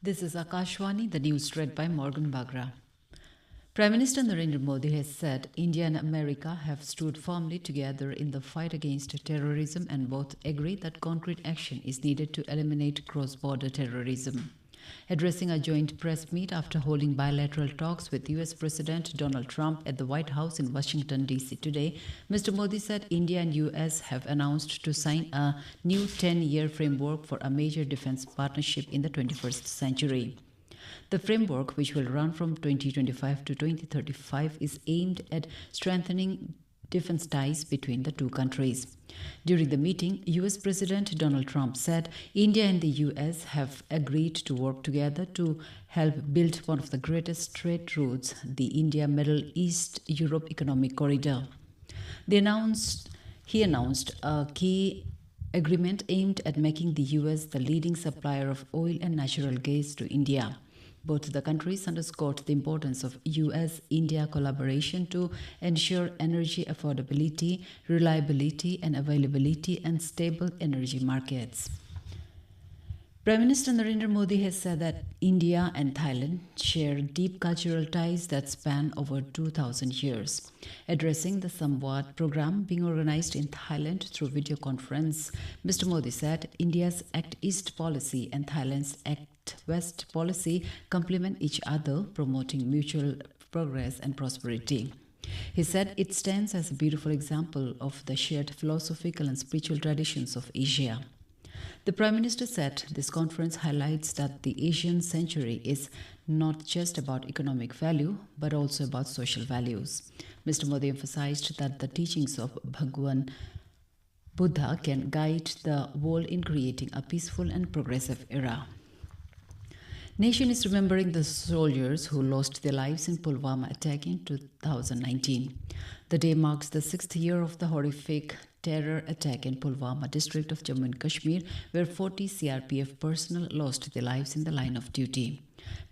This is Akashwani, the news read by Morgan Bagra. Prime Minister Narendra Modi has said India and America have stood firmly together in the fight against terrorism and both agree that concrete action is needed to eliminate cross-border terrorism. Addressing a joint press meet after holding bilateral talks with US President Donald Trump at the White House in Washington, D.C. today, Mr. Modi said India and US have announced to sign a new 10-year framework for a major defense partnership in the 21st century. The framework, which will run from 2025 to 2035, is aimed at strengthening defense ties between the two countries. During the meeting, US President Donald Trump said India and the US have agreed to work together to help build one of the greatest trade routes, the India-Middle East-Europe Economic Corridor. He announced a key agreement aimed at making the US the leading supplier of oil and natural gas to India. Both the countries underscored the importance of US-India collaboration to ensure energy affordability, reliability and availability and stable energy markets. Prime Minister Narendra Modi has said that India and Thailand share deep cultural ties that span over 2,000 years. Addressing the Samvad program being organized in Thailand through video conference, Mr. Modi said India's Act East policy and Thailand's Act West policy complement each other, promoting mutual progress and prosperity. He said it stands as a beautiful example of the shared philosophical and spiritual traditions of Asia. The Prime Minister said this conference highlights that the Asian century is not just about economic value, but also about social values. Mr. Modi emphasized that the teachings of Bhagwan Buddha can guide the world in creating a peaceful and progressive era. Nation is remembering the soldiers who lost their lives in Pulwama attack in 2019. The day marks the 6th year of the horrific terror attack in Pulwama district of Jammu and Kashmir, where 40 CRPF personnel lost their lives in the line of duty.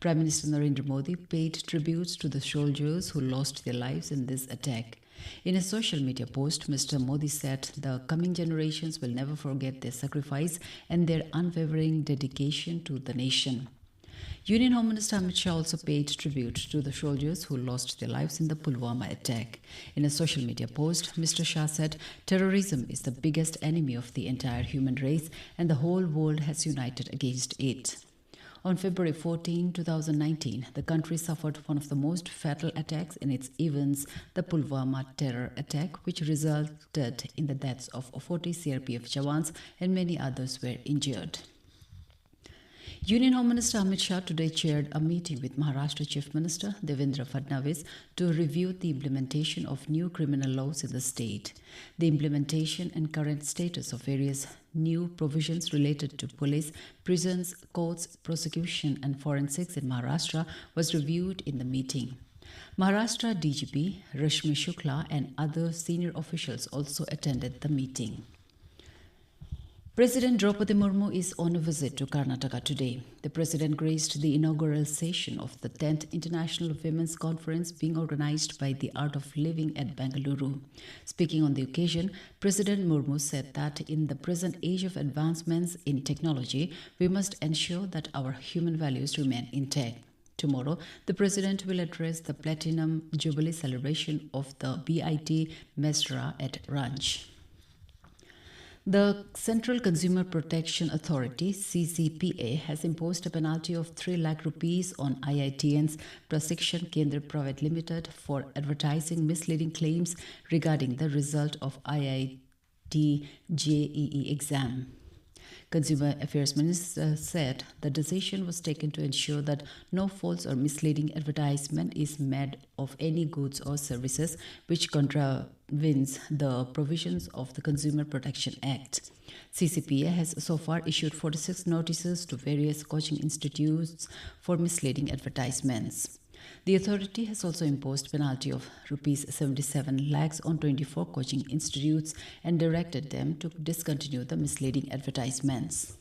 Prime Minister Narendra Modi paid tributes to the soldiers who lost their lives in this attack. In a social media post, Mr. Modi said the coming generations will never forget their sacrifice and their unwavering dedication to the nation. Union Home Minister Amit Shah also paid tribute to the soldiers who lost their lives in the Pulwama attack. In a social media post, Mr. Shah said, "Terrorism is the biggest enemy of the entire human race and the whole world has united against it." On February 14, 2019, the country suffered one of the most fatal attacks in its events, the Pulwama terror attack, which resulted in the deaths of 40 CRPF Jawans and many others were injured. Union Home Minister Amit Shah today chaired a meeting with Maharashtra Chief Minister Devendra Fadnavis to review the implementation of new criminal laws in the state. The implementation and current status of various new provisions related to police, prisons, courts, prosecution and forensics in Maharashtra was reviewed in the meeting. Maharashtra DGP Rashmi Shukla and other senior officials also attended the meeting. President Draupadi Murmu is on a visit to Karnataka today. The President graced the inaugural session of the 10th International Women's Conference being organized by the Art of Living at Bengaluru. Speaking on the occasion, President Murmu said that in the present age of advancements in technology, we must ensure that our human values remain intact. Tomorrow, the President will address the Platinum Jubilee celebration of the BIT Mesra at Ranch. The Central Consumer Protection Authority (CCPA) has imposed a penalty of 3 lakh rupees on IITN's Prashikshan Kendra Private Limited for advertising misleading claims regarding the result of IIT JEE exam. Consumer Affairs Minister said the decision was taken to ensure that no false or misleading advertisement is made of any goods or services which contravenes the provisions of the Consumer Protection Act. CCPA has so far issued 46 notices to various coaching institutes for misleading advertisements. The authority has also imposed penalty of Rs 77 lakhs on 24 coaching institutes and directed them to discontinue the misleading advertisements.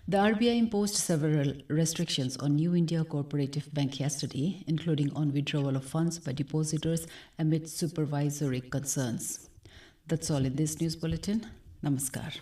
The RBI imposed several restrictions on New India Cooperative Bank yesterday, including on withdrawal of funds by depositors amid supervisory concerns. That's all in this news bulletin. Namaskar.